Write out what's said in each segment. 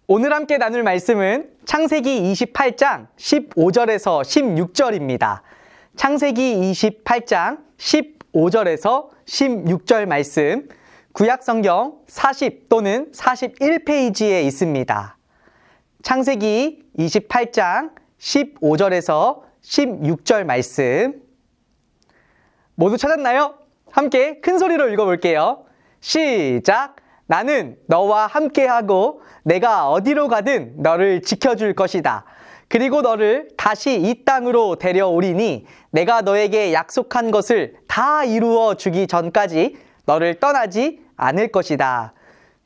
오늘 함께 나눌 말씀은 창세기 28장 15절에서 16절입니다. 창세기 28장 15절에서 16절 말씀, 구약성경 40 또는 41페이지에 있습니다. 창세기 28장 15절에서 16절 말씀 모두 찾았나요? 함께 큰 소리로 읽어볼게요. 시작! 나는 너와 함께하고 내가 어디로 가든 너를 지켜줄 것이다. 그리고 너를 다시 이 땅으로 데려오리니 내가 너에게 약속한 것을 다 이루어 주기 전까지 너를 떠나지 않을 것이다.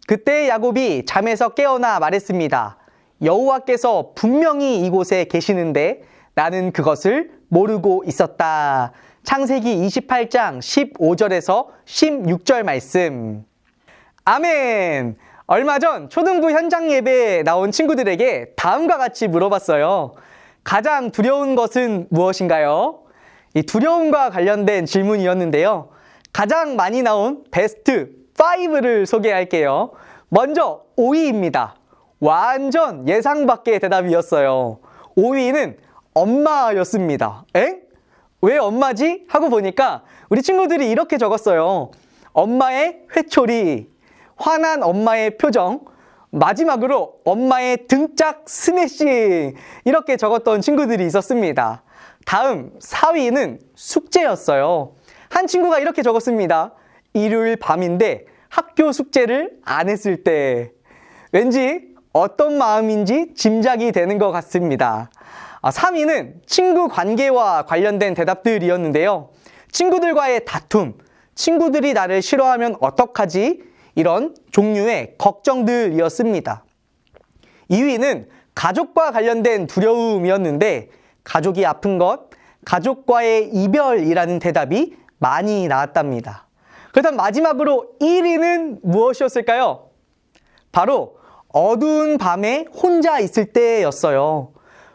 그때 야곱이 잠에서 깨어나 말했습니다. 여호와께서 분명히 이곳에 계시는데 나는 그것을 모르고 있었다. 창세기 28장 15절에서 16절 말씀. 아멘! 얼마 전 초등부 현장 예배에 나온 친구들에게 다음과 같이 물어봤어요. 가장 두려운 것은 무엇인가요? 이 두려움과 관련된 질문이었는데요. 가장 많이 나온 베스트 5를 소개할게요. 먼저 5위입니다. 완전 예상 밖의 대답이었어요. 5위는 엄마였습니다. 엥? 왜 엄마지? 하고 보니까 우리 친구들이 이렇게 적었어요. 엄마의 회초리, 화난 엄마의 표정, 마지막으로 엄마의 등짝 스매싱, 이렇게 적었던 친구들이 있었습니다. 다음 4위는 숙제였어요. 한 친구가 이렇게 적었습니다. 일요일 밤인데 학교 숙제를 안 했을 때. 왠지 어떤 마음인지 짐작이 되는 것 같습니다. 3위는 친구 관계와 관련된 대답들이었는데요. 친구들과의 다툼, 친구들이 나를 싫어하면 어떡하지? 이런 종류의 걱정들이었습니다. 2위는 가족과 관련된 두려움이었는데 가족이 아픈 것, 가족과의 이별이라는 대답이 많이 나왔답니다. 그렇다면 마지막으로 1위는 무엇이었을까요? 바로 어두운 밤에 혼자 있을 때였어요.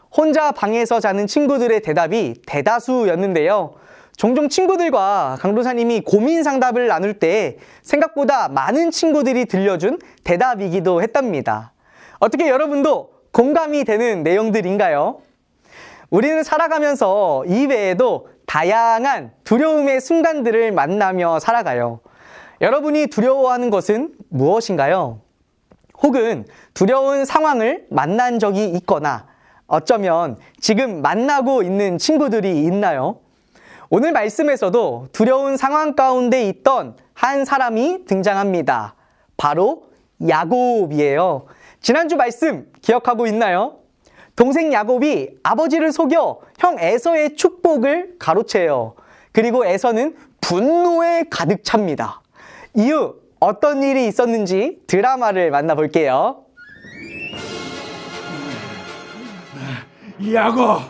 혼자 방에서 자는 친구들의 대답이 대다수였는데요. 종종 친구들과 강도사님이 고민 상담을 나눌 때 생각보다 많은 친구들이 들려준 대답이기도 했답니다. 어떻게 여러분도 공감이 되는 내용들인가요? 우리는 살아가면서 이 외에도 다양한 두려움의 순간들을 만나며 살아가요. 여러분이 두려워하는 것은 무엇인가요? 혹은 두려운 상황을 만난 적이 있거나 어쩌면 지금 만나고 있는 친구들이 있나요? 오늘 말씀에서도 두려운 상황 가운데 있던 한 사람이 등장합니다. 바로 야곱이에요. 지난주 말씀 기억하고 있나요? 동생 야곱이 아버지를 속여 형 에서의 축복을 가로채요. 그리고 에서는 분노에 가득 찹니다. 이후 어떤 일이 있었는지 드라마를 만나볼게요. 야곱,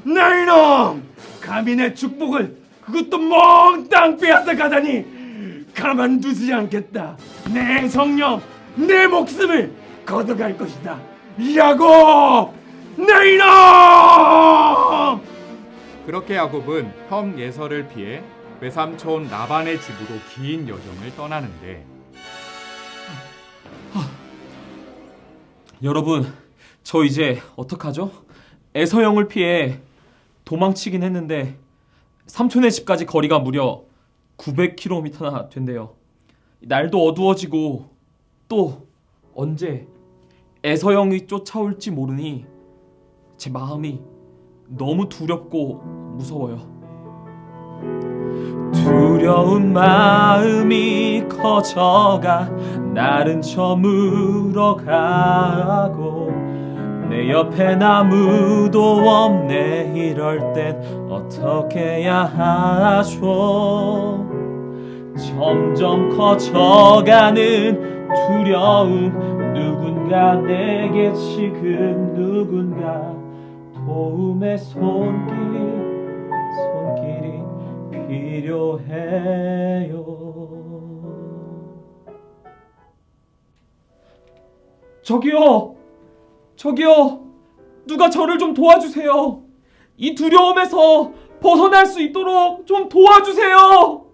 나 이놈! 감히 내 축복을 그것도 몽땅 빼앗아 가다니 가만두지 않겠다. 내 성령, 내 목숨을 걷어갈 것이다. 야곱, 내 이놈! 그렇게 야곱은 형 예서를 피해 외삼촌 라반의 집으로 긴 여정을 떠나는데 여러분, 저 이제 어떡하죠? 에서 형을 피해 도망치긴 했는데 삼촌의 집까지 거리가 무려 900km나 된대요. 날도 어두워지고 또 언제 에서 형이 쫓아올지 모르니 제 마음이 너무 두렵고 무서워요. 두려운 마음이 커져가 날은 저물어가고 내 옆에 아무도 없네. 이럴 땐 어떻게 해야 하죠? 점점 커져가는 두려움, 누군가 내게 지금 누군가 도움의 손길이 필요해요. 저기요, 누가 저를 좀 도와주세요. 이 두려움에서 벗어날 수 있도록 좀 도와주세요.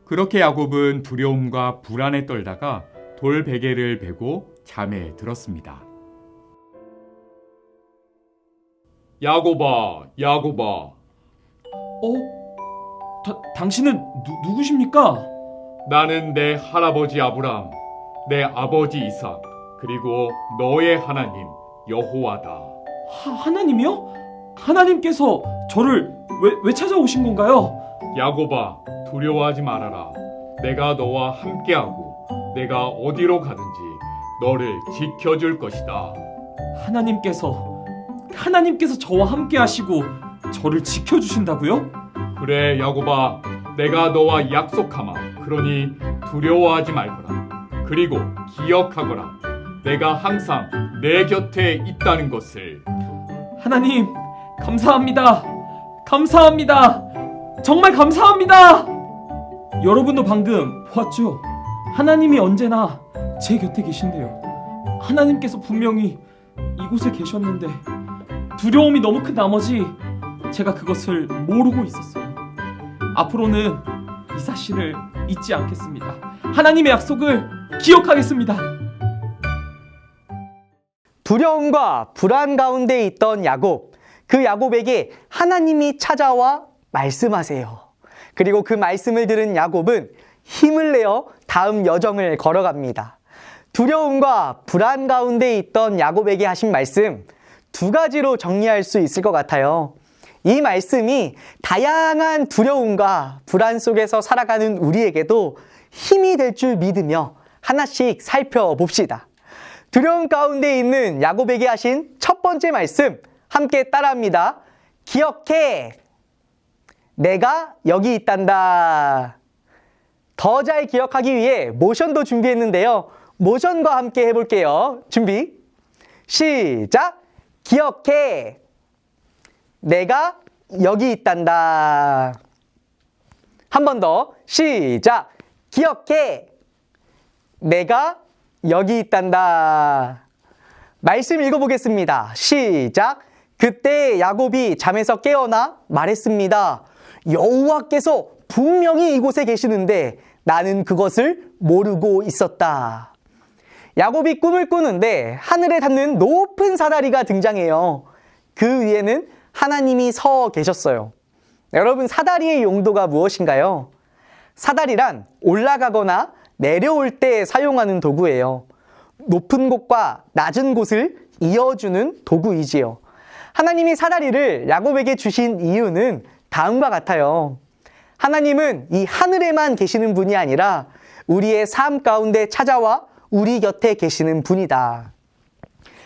그렇게 야곱은 두려움과 불안에 떨다가 돌 베개를 베고 잠에 들었습니다. 야고바, 야고바. 당신은 누구십니까? 나는 내 할아버지 아브람, 내 아버지 이삭, 그리고 너의 하나님 여호와다. 하나님이요? 하나님께서 저를 왜 찾아오신 건가요? 야고바, 두려워하지 말아라. 내가 너와 함께하고 내가 어디로 가든지 너를 지켜줄 것이다. 하나님께서 저와 함께 하시고 저를 지켜주신다고요? 그래, 야고바, 내가 너와 약속하마. 그러니 두려워하지 말거라. 그리고 기억하거라. 내가 항상 내 곁에 있다는 것을. 하나님, 감사합니다. 감사합니다. 정말 감사합니다. 여러분도 방금 보았죠? 하나님이 언제나 제 곁에 계신데요. 하나님께서 분명히 이곳에 계셨는데 두려움이 너무 큰 나머지 제가 그것을 모르고 있었어요. 앞으로는 이 사실을 잊지 않겠습니다. 하나님의 약속을 기억하겠습니다. 두려움과 불안 가운데 있던 야곱, 그 야곱에게 하나님이 찾아와 말씀하세요. 그리고 그 말씀을 들은 야곱은 힘을 내어 다음 여정을 걸어갑니다. 두려움과 불안 가운데 있던 야곱에게 하신 말씀, 두 가지로 정리할 수 있을 것 같아요. 이 말씀이 다양한 두려움과 불안 속에서 살아가는 우리에게도 힘이 될 줄 믿으며 하나씩 살펴봅시다. 두려움 가운데 있는 야곱에게 하신 첫 번째 말씀, 함께 따라합니다. 기억해! 내가 여기 있단다. 더 잘 기억하기 위해 모션도 준비했는데요. 모션과 함께 해볼게요. 준비, 시작! 기억해! 내가 여기 있단다. 한 번 더, 시작! 기억해! 내가 여기 있단다. 말씀 읽어보겠습니다. 시작! 그때 야곱이 잠에서 깨어나 말했습니다. 여호와께서 분명히 이곳에 계시는데 나는 그것을 모르고 있었다. 야곱이 꿈을 꾸는데 하늘에 닿는 높은 사다리가 등장해요. 그 위에는 하나님이 서 계셨어요. 여러분, 사다리의 용도가 무엇인가요? 사다리란 올라가거나 내려올 때 사용하는 도구예요. 높은 곳과 낮은 곳을 이어주는 도구이지요. 하나님이 사다리를 야곱에게 주신 이유는 다음과 같아요. 하나님은 이 하늘에만 계시는 분이 아니라 우리의 삶 가운데 찾아와 우리 곁에 계시는 분이다.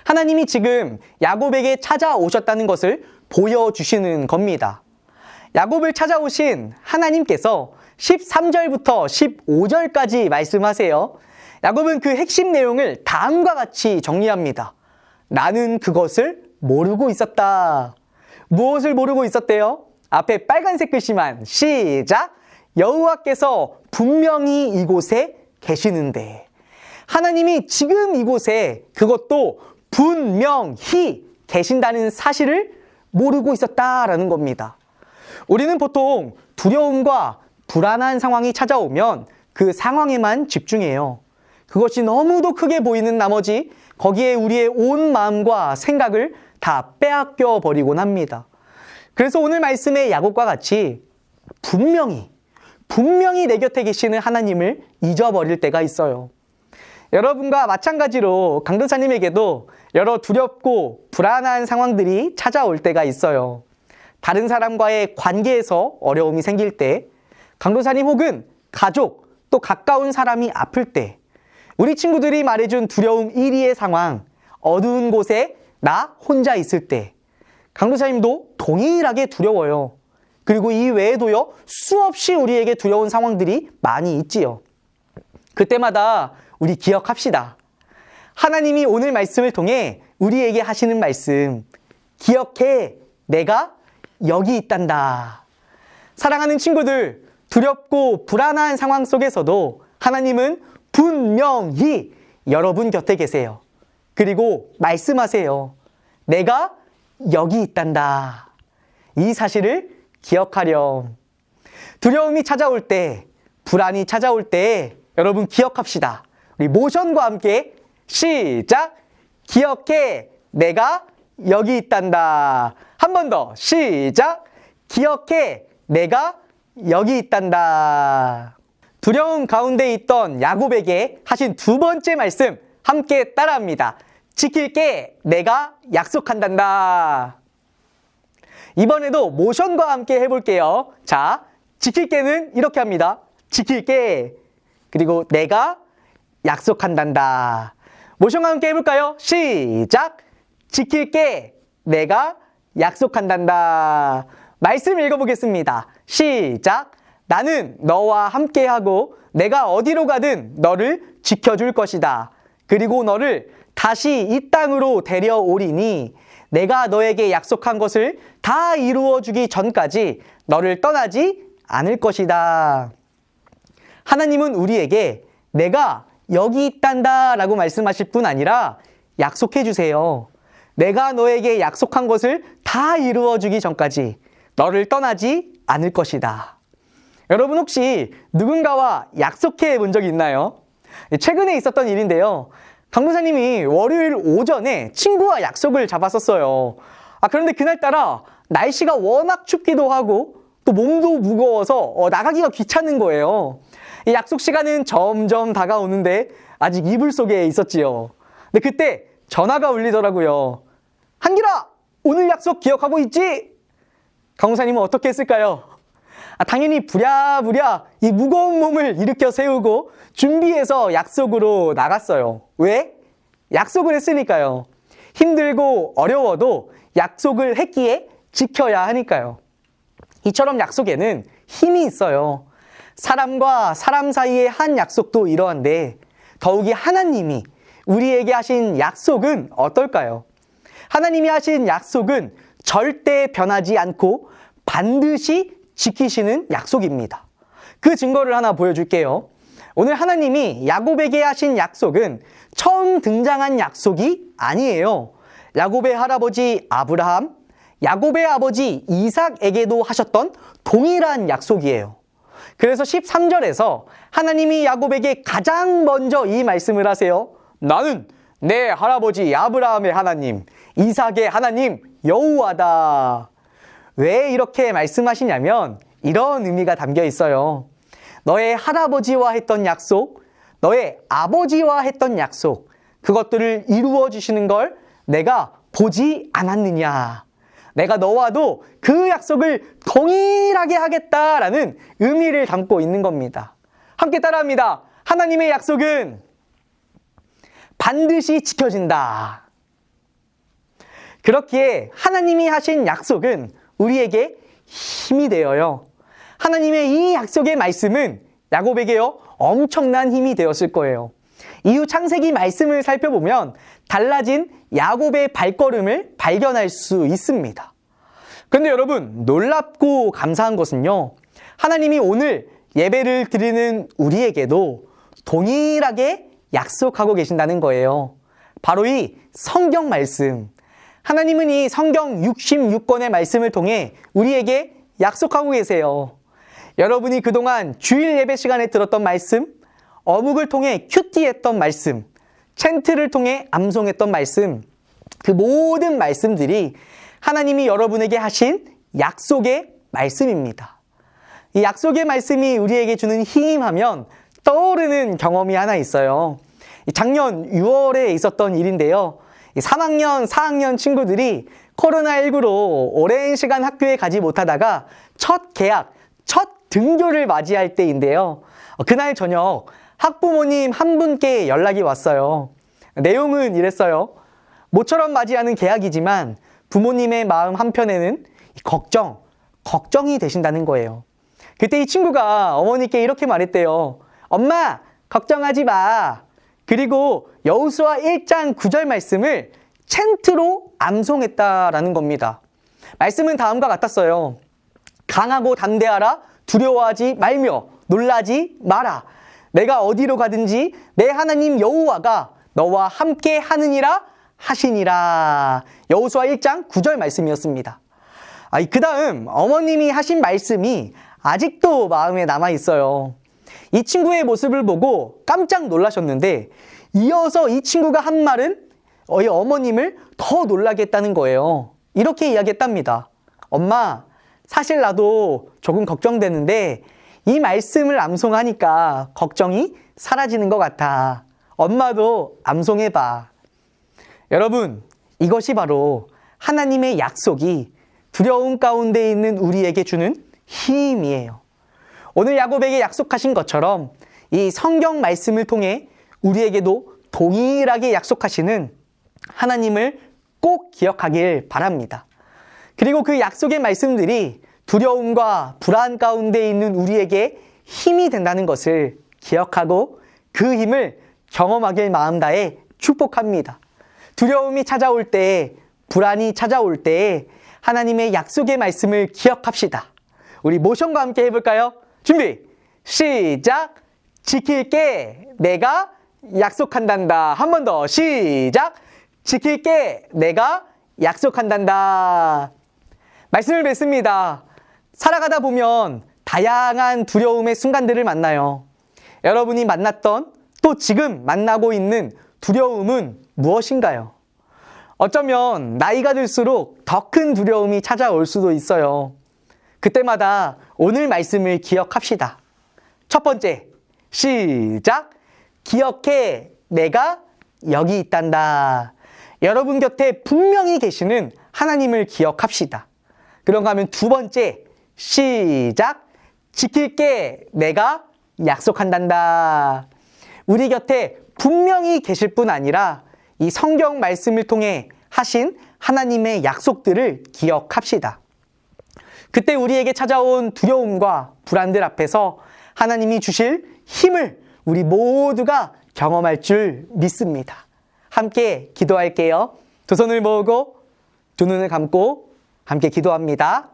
하나님이 지금 야곱에게 찾아오셨다는 것을 보여주시는 겁니다. 야곱을 찾아오신 하나님께서 13절부터 15절까지 말씀하세요. 야곱은 그 핵심 내용을 다음과 같이 정리합니다. 나는 그것을 모르고 있었다. 무엇을 모르고 있었대요? 앞에 빨간색 글씨만, 시작! 여호와께서 분명히 이곳에 계시는데, 하나님이 지금 이곳에, 그것도 분명히 계신다는 사실을 모르고 있었다라는 겁니다. 우리는 보통 두려움과 불안한 상황이 찾아오면 그 상황에만 집중해요. 그것이 너무도 크게 보이는 나머지 거기에 우리의 온 마음과 생각을 다 빼앗겨 버리곤 합니다. 그래서 오늘 말씀의 야곱과 같이 분명히 내 곁에 계시는 하나님을 잊어버릴 때가 있어요. 여러분과 마찬가지로 강도사님에게도 여러 두렵고 불안한 상황들이 찾아올 때가 있어요. 다른 사람과의 관계에서 어려움이 생길 때, 강도사님 혹은 가족 또 가까운 사람이 아플 때, 우리 친구들이 말해준 두려움 1위의 상황, 어두운 곳에 나 혼자 있을 때, 강도사님도 동일하게 두려워요. 그리고 이 외에도요, 수없이 우리에게 두려운 상황들이 많이 있지요. 그때마다 우리 기억합시다. 하나님이 오늘 말씀을 통해 우리에게 하시는 말씀, 기억해, 내가 여기 있단다. 사랑하는 친구들, 두렵고 불안한 상황 속에서도 하나님은 분명히 여러분 곁에 계세요. 그리고 말씀하세요. 내가 여기 있단다. 이 사실을 기억하렴. 두려움이 찾아올 때, 불안이 찾아올 때 여러분 기억합시다. 우리 모션과 함께 시작! 기억해, 내가 여기 있단다. 한 번 더 시작! 기억해, 내가 여기 있단다. 두려움 가운데 있던 야곱에게 하신 두 번째 말씀 함께 따라합니다. 지킬게, 내가 약속한단다. 이번에도 모션과 함께 해볼게요. 자, 지킬게는 이렇게 합니다. 지킬게, 그리고 내가 약속한단다. 모션과 함께 해볼까요? 시작! 지킬게, 내가 약속한단다. 말씀 읽어보겠습니다. 시작! 나는 너와 함께하고 내가 어디로 가든 너를 지켜줄 것이다. 그리고 너를 다시 이 땅으로 데려오리니 내가 너에게 약속한 것을 다 이루어주기 전까지 너를 떠나지 않을 것이다. 하나님은 우리에게 내가 여기 있단다 라고 말씀하실 뿐 아니라 약속해 주세요. 내가 너에게 약속한 것을 다 이루어주기 전까지 너를 떠나지 않을 것이다. 여러분 혹시 누군가와 약속해 본 적이 있나요? 최근에 있었던 일인데요. 강도사님이 월요일 오전에 친구와 약속을 잡았었어요. 그런데 그날따라 날씨가 워낙 춥기도 하고 또 몸도 무거워서 나가기가 귀찮은 거예요. 이 약속 시간은 점점 다가오는데 아직 이불 속에 있었지요. 근데 그때 전화가 울리더라고요. 한길아, 오늘 약속 기억하고 있지? 강도사님은 어떻게 했을까요? 당연히 부랴부랴 이 무거운 몸을 일으켜 세우고 준비해서 약속으로 나갔어요. 왜? 약속을 했으니까요. 힘들고 어려워도 약속을 했기에 지켜야 하니까요. 이처럼 약속에는 힘이 있어요. 사람과 사람 사이의 한 약속도 이러한데 더욱이 하나님이 우리에게 하신 약속은 어떨까요? 하나님이 하신 약속은 절대 변하지 않고 반드시 지키시는 약속입니다. 그 증거를 하나 보여줄게요. 오늘 하나님이 야곱에게 하신 약속은 처음 등장한 약속이 아니에요. 야곱의 할아버지 아브라함, 야곱의 아버지 이삭에게도 하셨던 동일한 약속이에요. 그래서 13절에서 하나님이 야곱에게 가장 먼저 이 말씀을 하세요. 나는 내 할아버지 아브라함의 하나님, 이삭의 하나님 여호와다. 왜 이렇게 말씀하시냐면 이런 의미가 담겨 있어요. 너의 할아버지와 했던 약속, 너의 아버지와 했던 약속, 그것들을 이루어 주시는 걸 내가 보지 않았느냐. 내가 너와도 그 약속을 동일하게 하겠다라는 의미를 담고 있는 겁니다. 함께 따라합니다. 하나님의 약속은 반드시 지켜진다. 그렇기에 하나님이 하신 약속은 우리에게 힘이 되어요. 하나님의 이 약속의 말씀은 야곱에게요 엄청난 힘이 되었을 거예요. 이후 창세기 말씀을 살펴보면 달라진 야곱의 발걸음을 발견할 수 있습니다. 그런데 여러분 놀랍고 감사한 것은요. 하나님이 오늘 예배를 드리는 우리에게도 동일하게 약속하고 계신다는 거예요. 바로 이 성경 말씀. 하나님은 이 성경 66권의 말씀을 통해 우리에게 약속하고 계세요. 여러분이 그동안 주일 예배 시간에 들었던 말씀, 어묵을 통해 큐티했던 말씀, 챈트를 통해 암송했던 말씀, 그 모든 말씀들이 하나님이 여러분에게 하신 약속의 말씀입니다. 이 약속의 말씀이 우리에게 주는 힘하면 떠오르는 경험이 하나 있어요. 작년 6월에 있었던 일인데요. 3학년, 4학년 친구들이 코로나19로 오랜 시간 학교에 가지 못하다가 첫 개학, 첫 등교를 맞이할 때인데요. 그날 저녁 학부모님 한 분께 연락이 왔어요. 내용은 이랬어요. 모처럼 맞이하는 개학이지만 부모님의 마음 한편에는 걱정이 되신다는 거예요. 그때 이 친구가 어머니께 이렇게 말했대요. 엄마, 걱정하지 마. 그리고 여호수아 1장 9절 말씀을 챈트로 암송했다라는 겁니다. 말씀은 다음과 같았어요. 강하고 담대하라, 두려워하지 말며 놀라지 마라. 내가 어디로 가든지 내 하나님 여호와가 너와 함께 하느니라 하시니라. 여호수아 1장 9절 말씀이었습니다. 그 다음 어머님이 하신 말씀이 아직도 마음에 남아 있어요. 이 친구의 모습을 보고 깜짝 놀라셨는데 이어서 이 친구가 한 말은 이 어머님을 더 놀라게 했다는 거예요. 이렇게 이야기했답니다. 엄마, 사실 나도 조금 걱정되는데 이 말씀을 암송하니까 걱정이 사라지는 것 같아. 엄마도 암송해봐. 여러분, 이것이 바로 하나님의 약속이 두려움 가운데 있는 우리에게 주는 힘이에요. 오늘 야곱에게 약속하신 것처럼 이 성경 말씀을 통해 우리에게도 동일하게 약속하시는 하나님을 꼭 기억하길 바랍니다. 그리고 그 약속의 말씀들이 두려움과 불안 가운데 있는 우리에게 힘이 된다는 것을 기억하고 그 힘을 경험하길 마음 다해 축복합니다. 두려움이 찾아올 때, 불안이 찾아올 때 하나님의 약속의 말씀을 기억합시다. 우리 모션과 함께 해볼까요? 준비, 시작! 지킬게, 내가 약속한단다. 한 번 더, 시작! 지킬게, 내가 약속한단다. 말씀을 뵙습니다. 살아가다 보면 다양한 두려움의 순간들을 만나요. 여러분이 만났던 또 지금 만나고 있는 두려움은 무엇인가요? 어쩌면 나이가 들수록 더 큰 두려움이 찾아올 수도 있어요. 그때마다 오늘 말씀을 기억합시다. 첫 번째, 시작! 기억해, 내가 여기 있단다. 여러분 곁에 분명히 계시는 하나님을 기억합시다. 그런가 하면 두 번째, 시작! 지킬게, 내가 약속한단다. 우리 곁에 분명히 계실 뿐 아니라 이 성경 말씀을 통해 하신 하나님의 약속들을 기억합시다. 그때 우리에게 찾아온 두려움과 불안들 앞에서 하나님이 주실 힘을 우리 모두가 경험할 줄 믿습니다. 함께 기도할게요. 두 손을 모으고 두 눈을 감고 함께 기도합니다.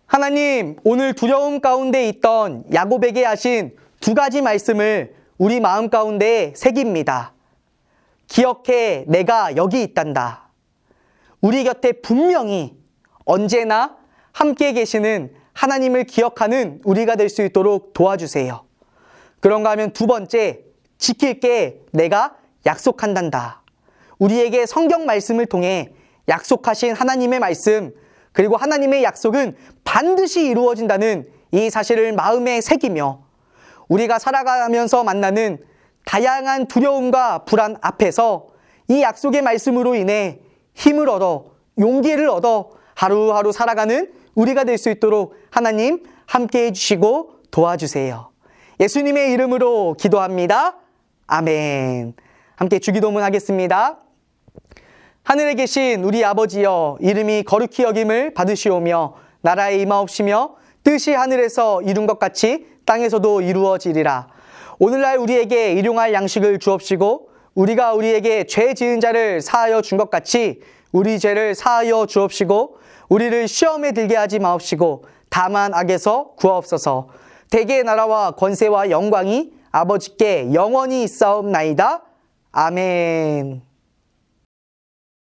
하나님, 오늘 두려움 가운데 있던 야곱에게 하신 두 가지 말씀을 우리 마음 가운데 새깁니다. 기억해, 내가 여기 있단다. 우리 곁에 분명히 언제나 함께 계시는 하나님을 기억하는 우리가 될 수 있도록 도와주세요. 그런가 하면 두 번째, 지킬게, 내가 약속한단다. 우리에게 성경 말씀을 통해 약속하신 하나님의 말씀, 그리고 하나님의 약속은 반드시 이루어진다는 이 사실을 마음에 새기며 우리가 살아가면서 만나는 다양한 두려움과 불안 앞에서 이 약속의 말씀으로 인해 힘을 얻어 용기를 얻어 하루하루 살아가는 우리가 될 수 있도록 하나님 함께 해주시고 도와주세요. 예수님의 이름으로 기도합니다. 아멘. 함께 주기도문 하겠습니다. 하늘에 계신 우리 아버지여, 이름이 거룩히 여김을 받으시오며 나라에 임하옵시며 뜻이 하늘에서 이룬 것 같이 땅에서도 이루어지리라. 오늘날 우리에게 일용할 양식을 주옵시고 우리가 우리에게 죄 지은 자를 사하여 준 것 같이 우리 죄를 사하여 주옵시고 우리를 시험에 들게 하지 마옵시고 다만 악에서 구하옵소서. 대개의 나라와 권세와 영광이 아버지께 영원히 있사옵나이다. 아멘.